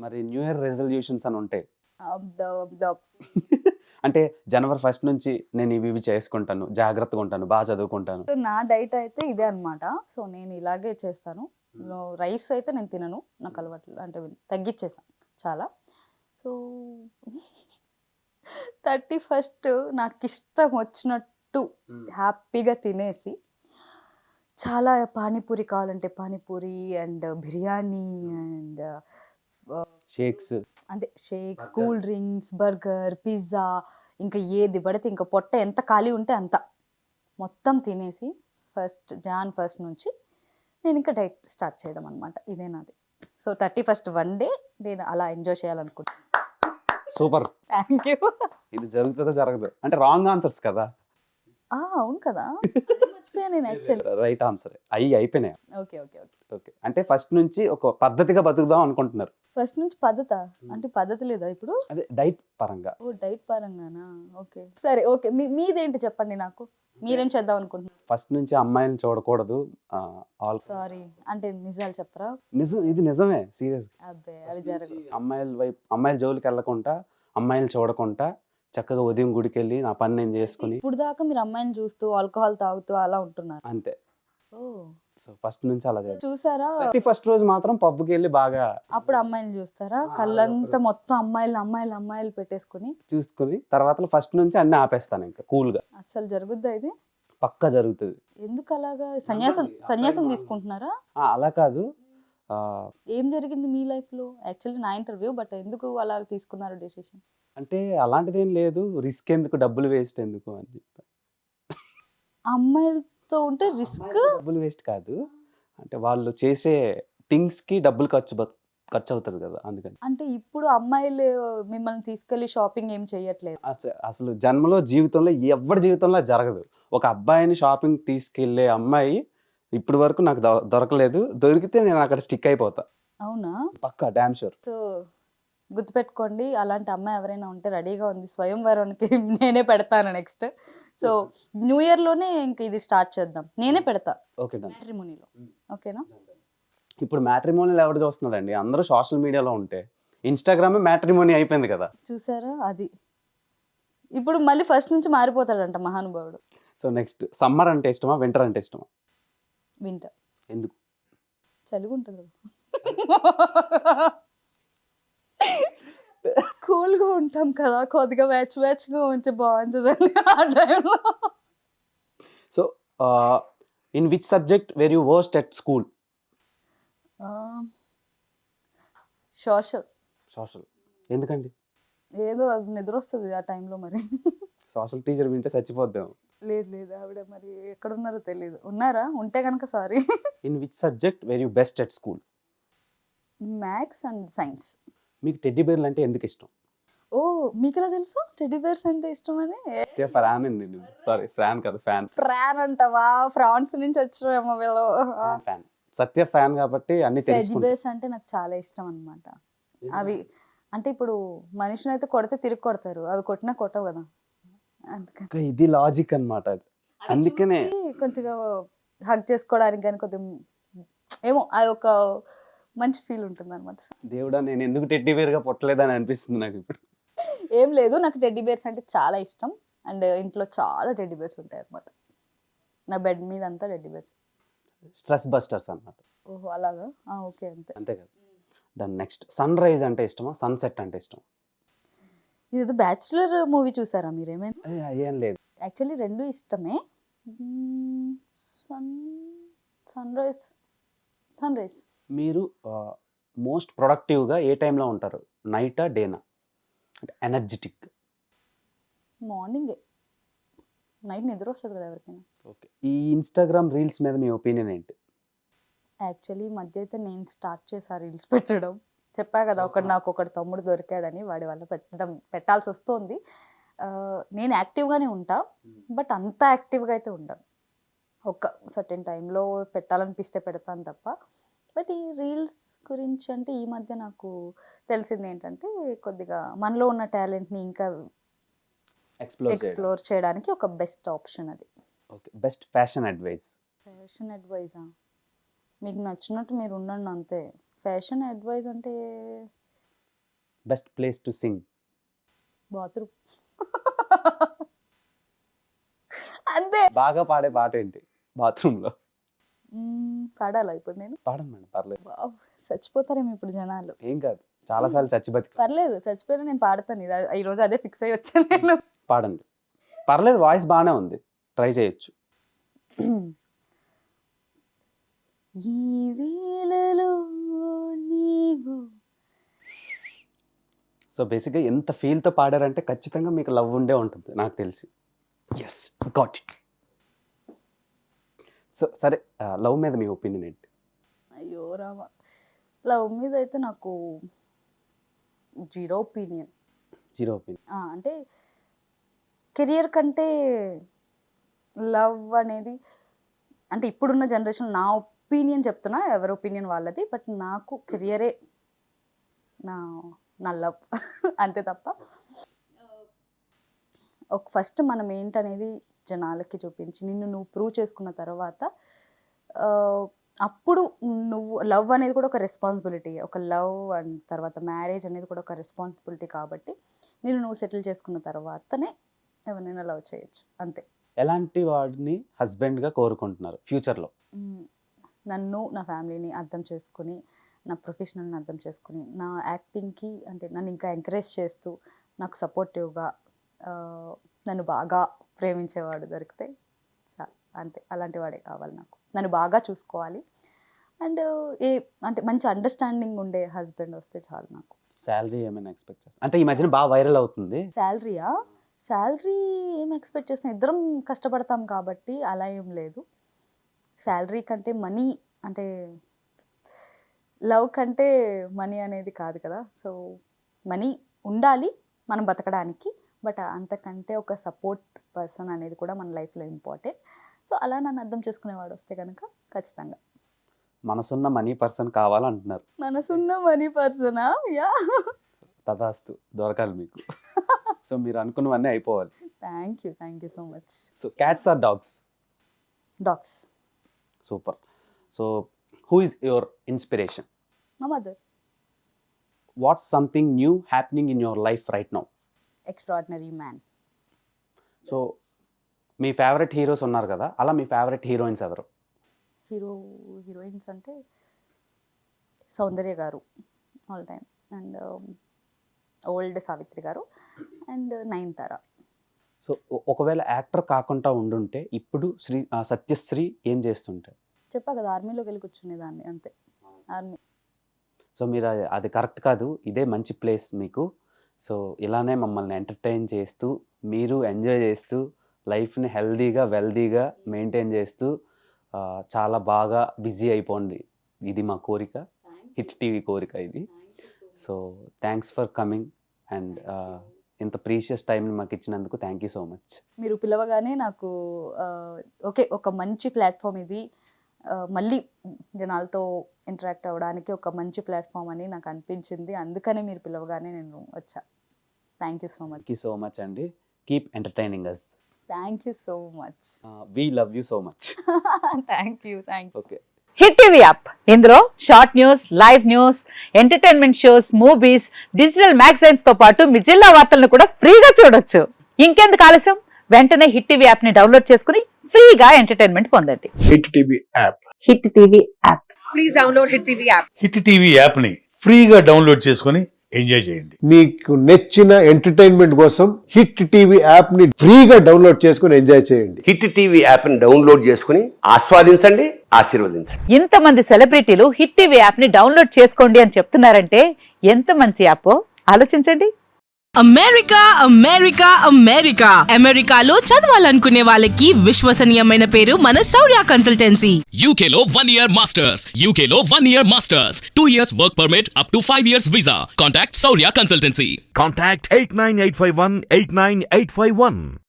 మరి new year resolutions అని ఉంటాయి. అబ్బబ్బబ్బ! అంటే జనవరి 1 నుంచి నేను ఇవి చేసుకుంటాను, జాగ్రత్తగా ఉంటాను, బాగా చదువుకుంటాను. సో నా డైట్ అయితే ఇదే అన్నమాట. సో నేను ఇలాగే చేస్తాను. రైస్ అయితే నేను తినను. నాకు అలవాటు అంటే తగ్గిచ్చేసాను చాలా. సో 31st నాకిష్టం వచ్చినట్టు హ్యాపీగా తినేసి, చాలా పానీపూరి కావాలంటే pani puri and biryani and shakes, అంతే shakes, cool drinks, burger, pizza, ఇంకా ఏది పడితే ఇంకా పొట్ట ఎంత ఖాళీ ఉంటే అంత మొత్తం తినేసి Jan 1 నుంచి నేను ఇంకా డైట్ స్టార్ట్ చేయడం అనమాట. ఇదే నాది. సో 31st వన్ డే నేను అలా ఎంజాయ్ చేయాలనుకుంటున్నాను. సూపర్. Thank you. ఇది జరుగుతుందో జరగదు అంటే రాంగ్ ఆన్సర్స్ కదా. అవును కదా, అదే మర్చిపోయాను నేను యాక్చువల్లీ. రైట్ ఆన్సర్ అయిపోయినాయి. Okay okay okay. ఓకే, అంటే ఫస్ట్ నుంచి ఒక పద్ధతిగా బతుకుదాం అనుకుంటున్నారు. ఫస్ట్ నుంచి పద్ధత అంటే పద్ధతి లేదా ఇప్పుడు? అదే డైట్ పరంగా. ఓ డైట్ పరంగానా? ఓకే సరే ఓకే. మీదేంటి చెప్పండి నాకు. మీరేం చేద్దాం అనుకుంటున్నారు? ఫస్ట్ నుంచి అమ్మాయిలను చూడకూడదు. సారీ అంటే నిజాలు చెప్పరా? ఇది నిజమే, సీరియస్. అబ్బే అది జరగదు. అమ్మాయిల జోలికి వెళ్ళకుండా, అమ్మాయిలు చూడకుండా చక్కగా ఉదయం గుడికి వెళ్ళి నా పని నేను చేసుకుని. ఇప్పుడు దాకా మీరు అమ్మాయిని చూస్తూ ఆల్కహాల్ తాగుతూ అలా ఉంటున్నారు. అంతే. ఓ సో ఫస్ట్ నుంచి అలా చేయాలి. చూసారా? 31st రోజు మాత్రం పబ్కి వెళ్ళి బాగా అప్పుడు అమ్మాయిని చూస్తారా? కళ్ళంతా మొత్తం అమ్మాయిలు అమ్మాయిలు అమ్మాయిలు పెట్టేసుకుని చూసుకుని తర్వాత ఫస్ట్ నుంచి అన్ని ఆపేస్తాను ఇంకా కూల్గా. అసలు జరుగుద్దా ఇది? పక్కా జరుగుతుంది. ఎందుకు అలాగా? సన్యాసం తీసుకుంటున్నారా? అలా కాదు. ఏం జరిగింది మీ లైఫ్ లో? యాక్చువల్లీ నా ఇంటర్వ్యూ, బట్ ఎందుకు అలా తీసుకున్నారు డెసిషన్? అంటే అలాంటిది ఏం లేదు, రిస్క్ ఎందుకు, డబ్బులు వేస్ట్ ఎందుకు అని చెప్పి. అమ్మాయిలతో ఉంటే రిస్క్? డబ్బులు వేస్ట్ కాదు, అంటే వాళ్ళు చేసే థింగ్స్ కి డబ్బులు ఖర్చు అవుతుంది కదా, అందుకని. అంటే ఇప్పుడు అమ్మాయిలు మిమ్మల్ని తీసుకెళ్లి షాపింగ్ ఏం చేయట్లేదు? అసలు జన్మలో జీవితంలో ఎవరి జీవితంలో జరగదు. ఒక అబ్బాయిని షాపింగ్ తీసుకెళ్లే అమ్మాయి ఇప్పటి వరకు నాకు దొరకలేదు. దొరికితే నేను అక్కడ స్టిక్ అయిపోతా. అవునా? పక్కా, డామ్ షూర్. సో గుర్తుపెట్టుకోండి, అలాంటి అమ్మాయి ఎవరైనా ఉంటే రెడీగా ఉంది. స్వయంవరానికి నేనే పెడతాను నెక్స్ట్. సో న్యూ ఇయర్ లోనే ఇంక ఇది స్టార్ట్ చేద్దాం. నేనే పెడతా ఓకే, డన్. మ్యాట్రిమోనీలో. ఓకేనా? ఇప్పుడు మ్యాట్రిమోనీలు ఎవరు చూస్తున్నారండి? అందరూ సోషల్ మీడియాలో ఉంటే. ఇన్స్టాగ్రామే మ్యాట్రిమోనీ అయిపోయింది కదా. చూసారా? అది ఇప్పుడు మళ్ళీ ఫస్ట్ నుంచి మారిపోతాడంట మహానుభావుడు. సో నెక్స్ట్ సమ్మర్ అంటే ఇష్టమా, వింటర్ అంటే ఇష్టమా? వింటర్. ఎందుకు? చలిగుంటుంది కదా, కూల్గా ఉంటాం కదా, కొద్దిగా వెచ్చగా ఉంటే బాగుంటుందండి ఆ టైంలో. So in which subject where you worst at school? Social. ఎందుకండి? ఏదో అది నిద్ర వస్తుంది ఆ టైంలో మరి. సోషల్ టీచర్ వింటే చచ్చిపోద్దాం. లేదు ఆవిడ మరి ఎక్కడున్నారో తెలియదు. ఉన్నారా? ఉంటే కనుక sorry. In which subject where you best at school? Maths and science. మీకు టెడ్డీ బేర్లు అంటే ఎందుకు ఇష్టం? ఓ మీకు ఎలా తెలుసు టెడ్డీ బేర్స్ అంటే ఇష్టమని? ఫ్యాన్ అండి. సారీ, ఫ్యాన్ కాదు, ఫ్యాన్. ఫ్రాన్ అంటావా? ఫ్రాన్స్ నుంచి వచ్చారేమో వీళ్ళు. ఫ్యాన్. సత్య ఫ్యాన్ కాబట్టి అన్ని టెడ్డీ తెలుసుకుంటా. బేర్స్ అంటే నాకు చాలా ఇష్టం అన్నమాట. అవి అంటే ఇప్పుడు మనిషిని అయితే కొడితే తిరిగి కొడతారు, అవి కొట్టినా కొట్టవు కదా, అందుకని. ఇది లాజిక్ అన్నమాట. అందుకనే కొద్దిగా హగ్ చేసుకోవడానికి కానీ కొద్దిగా ఏమో అది ఒక మంచి ఫీల్ ఉంటుంది అనమాట. దేవుడా, నేను ఎందుకు టెడ్డీ బేర్గా పుట్టలేదని అనిపిస్తుంది నాకు ఇప్పుడు. ఏం లేదు, నాకు టెడ్డీ బేర్స్ అంటే చాలా ఇష్టం. అండ్ ఇంట్లో చాలా టెడ్డీ బేర్స్ ఉంటాయి అనమాట. నా బెడ్ మీద అంతా టెడ్డీ బేర్స్. స్ట్రెస్ బస్టర్స్ అన్నమాట. ఓహో అలాగా, ఓకే అంతే కదా. దాని నెక్స్ట్ సన్ రైజ్ అంటే ఇష్టమా, సన్సెట్ అంటే ఇష్టమా? ఇదేదో బ్యాచులర్ మూవీ చూసారా మీరేమైనా? ఏం లేదు. యాక్చువల్లీ రెండు ఇష్టమే. Sunrise. మీరు మోస్ట్ ప్రొడక్టివ్గా ఏ టైంలో ఉంటారు? నైటా, డేనా? అంటే ఎనర్జెటిక్. మార్నింగే. నైట్ నిద్ర వస్తుంది కదా ఎవరికైనా. ఓకే, ఈ ఇన్స్టాగ్రామ్ రీల్స్ మీద మీ ఒపీనియన్ ఏంటి? యాక్చువల్లీ ఈ మధ్య అయితే నేను స్టార్ట్ చేసా రీల్స్ పెట్టడం. చెప్పా కదా, నాకు ఒకటి తమ్ముడు దొరికాడని, వాడి వల్ల పెట్టాల్సి వస్తుంది. నేను యాక్టివ్గానే ఉంటా, బట్ అంత యాక్టివ్గా అయితే ఉంటాను. ఒక సర్టెన్ టైంలో పెట్టాలనిపిస్తే పెడతాను తప్ప. బట్ ఈ రీల్స్ గురించి అంటే ఈ మధ్య నాకు తెలిసింది ఏంటంటే, కొద్దిగా మనలో ఉన్న టాలెంట్ని ఇంకా ఎక్స్ప్లోర్ చేయడానికి ఒక బెస్ట్ ఆప్షన్ అది. ఓకే, బెస్ట్ ఫ్యాషన్ అడ్వైజా? మీకు నచ్చినట్టు మీరు ఉండండి అంతే. ఫ్యాషన్ అడ్వైజ్ అంటే best place to sing. Bathroom. అంతే. బాగా పాడే పాట ఏంటి బాత్రూంలో? పాడాలా ఇప్పుడు నేను? పాడండి మేడం, పర్లేదు. వావ్, చచ్చిపోతారేమో ఇప్పుడు జనాలు. ఏం కాదు, చాలాసార్లు చచ్చి బతికి. పర్లేదు, చచ్చిపోయినా నేను పాడతాను. ఈరోజు అదే ఫిక్స్ అయ్యి వచ్చాను నేను. పాడండి, పర్లేదు, వాయిస్ బాగానే ఉంది, ట్రై చేయొచ్చు. ఈ వేళలో నీవు. సో బేసిక్గా ఎంత ఫీల్తో పాడారంటే ఖచ్చితంగా మీకు లవ్ ఉండే ఉంటుంది నాకు తెలిసి. Yes, got it. సో సరే, లవ్ మీద మీ ఒపీనియన్ ఏంటి? అయ్యో రామా, లవ్ మీద అయితే నాకు జీరో ఒపీనియన్. అంటే కెరియర్ కంటే లవ్ అనేది, అంటే ఇప్పుడున్న జనరేషన్, నా ఒపీనియన్ చెప్తున్నా, ఎవరి ఒపీనియన్ వాళ్ళది, బట్ నాకు కెరియరే నా లవ్. అంతే తప్ప ఫస్ట్ మనం ఏంటనేది జనాలకి చూపించి నిన్ను నువ్వు ప్రూవ్ చేసుకున్న తర్వాత అప్పుడు నువ్వు లవ్ అనేది కూడా ఒక రెస్పాన్సిబిలిటీ. ఒక లవ్ అండ్ తర్వాత మ్యారేజ్ అనేది కూడా ఒక రెస్పాన్సిబిలిటీ. కాబట్టి నువ్వు సెటిల్ చేసుకున్న తర్వాతనే ఎవరినైనా లవ్ చేయొచ్చు, అంతే. ఎలాంటి వాడిని హస్బెండ్గా కోరుకుంటున్నారు ఫ్యూచర్లో? నన్ను, నా ఫ్యామిలీని అర్థం చేసుకుని, నా ప్రొఫెషనల్ని అర్థం చేసుకుని, నా యాక్టింగ్కి అంటే నన్ను ఇంకా ఎంకరేజ్ చేస్తూ, నాకు సపోర్టివ్గా, నన్ను బాగా ప్రేమించేవాడు దొరికితే చాలు, అంతే. అలాంటి వాడే కావాలి నాకు. నన్ను బాగా చూసుకోవాలి అండ్ అంటే మంచి అండర్స్టాండింగ్ ఉండే హస్బెండ్ వస్తే చాలు నాకు. శాలరీ ఏమైనా ఎక్స్పెక్ట్ చేస్తా? అంటే ఈ మధ్యన బాగా వైరల్ అవుతుంది. శాలరీ ఏం ఎక్స్పెక్ట్ చేస్తాం, ఇద్దరం కష్టపడతాం కాబట్టి అలా ఏం లేదు. శాలరీ కంటే మనీ, అంటే లవ్ కంటే మనీ అనేది కాదు కదా. సో మనీ ఉండాలి మనం బతకడానికి, బట్ అంతకంటే ఒక సపోర్ట్ పర్సన్ అనేది కూడా మన లైఫ్లో ఇంపార్టెంట్. సో అలా నన్ను అర్థం చేసుకునేవాడు వస్తే కనుక ఖచ్చితంగా. మనసున్న మనీ పర్సన్ కావాలంటున్నారు. మనసున్న మనీ పర్సనా? యా, తదాస్తు, దొరకాలి మీకు. సో మీరు అనుకున్నవన్నీ అయిపోవాలి. Thank you so much. So cats or dogs? Dogs. Super. So who is your inspiration? మా mother. What's something new happening in your life right now? Extraordinary man. So మీ favourite heroes ఉన్నారు కదా, అలా మీ favourite heroines ఎవరు? Heroines అంటే Soundarya garu all time, and old Savitri garu, and Nayanthara. So ఒకవేళ actor కాకుండా ఉండుంటే ఇప్పుడు సత్యశ్రీ ఏం చేస్తుంటే? చెప్పా కదా, ఆర్మీలోకి వెళ్ళి కూర్చునేదాన్ని, అంతే. ఆర్మీ. సో మీరు అది కరెక్ట్ కాదు, ఇదే మంచి ప్లేస్ మీకు. సో ఇలానే మమ్మల్ని ఎంటర్టైన్ చేస్తూ, మీరు ఎంజాయ్ చేస్తూ, లైఫ్ని హెల్దీగా వెల్దీగా మెయింటైన్ చేస్తూ చాలా బాగా బిజీ అయిపోండి. ఇది మా కోరిక, హిట్ టీవీ కోరిక ఇది. So thanks for coming and ఇంత ప్రీషియస్ టైంని మాకు ఇచ్చినందుకు థ్యాంక్ యూ సో మచ్. మీరు పిలవగానే నాకు ఓకే, ఒక మంచి ప్లాట్ఫామ్ ఇది, మళ్ళీ జనాలతో ఇంటరాక్ట్ అవ్వడానికి ఒక మంచి ప్లాట్ఫామ్ అని నాకు అనిపించింది. అందుకనే మీరు పిలవగానే నేను వచ్చా. థ్యాంక్ యూ సో మచ్ అండి. Keep entertaining us. Thank you so much. We love you so much. Thank you. Okay. Hit TV app, ఇందులో short news, live news, entertainment shows, movies, digital magazines తో పాటు మీ జిల్లా వార్తలను కూడా ఫ్రీగా చూడొచ్చు. ఇంకెందుకు ఆలస్యం, వెంటనే హిట్ టీవీ యాప్ ని డౌన్లోడ్ చేసుకుని ఫ్రీగా ఎంటర్టైన్మెంట్ పొందండి. Hit TV app. Hit TV app. Please download hit TV app. Hit TV app ని ఫ్రీగా డౌన్లోడ్ చేసుకొని ఎంజాయ్ చేయండి. మీకు నచ్చిన ఎంటర్టైన్మెంట్ కోసం హిట్ టీవీ యాప్ ని ఫ్రీగా డౌన్లోడ్ చేసుకొని ఎంజాయ్ చేయండి. హిట్ టీవీ యాప్ ని డౌన్లోడ్ చేసుకుని ఆస్వాదించండి, ఆశీర్వదించండి. ఇంతమంది సెలబ్రిటీలు హిట్ టీవీ యాప్ ని డౌన్లోడ్ చేసుకోండి అని చెప్తున్నారంటే ఎంత మంచి యాప్ ఆలోచించండి. అమెరికాలో చదవాలనుకునే వాళ్ళకి విశ్వసనీయమైన పేరు మన శౌర్య కన్సల్టెన్సీ. UK లో 1 year masters. UK లో 1 year masters. 2 years work permit up to 5 years visa. Contact Saurya Consultancy. Contact 89851 89851.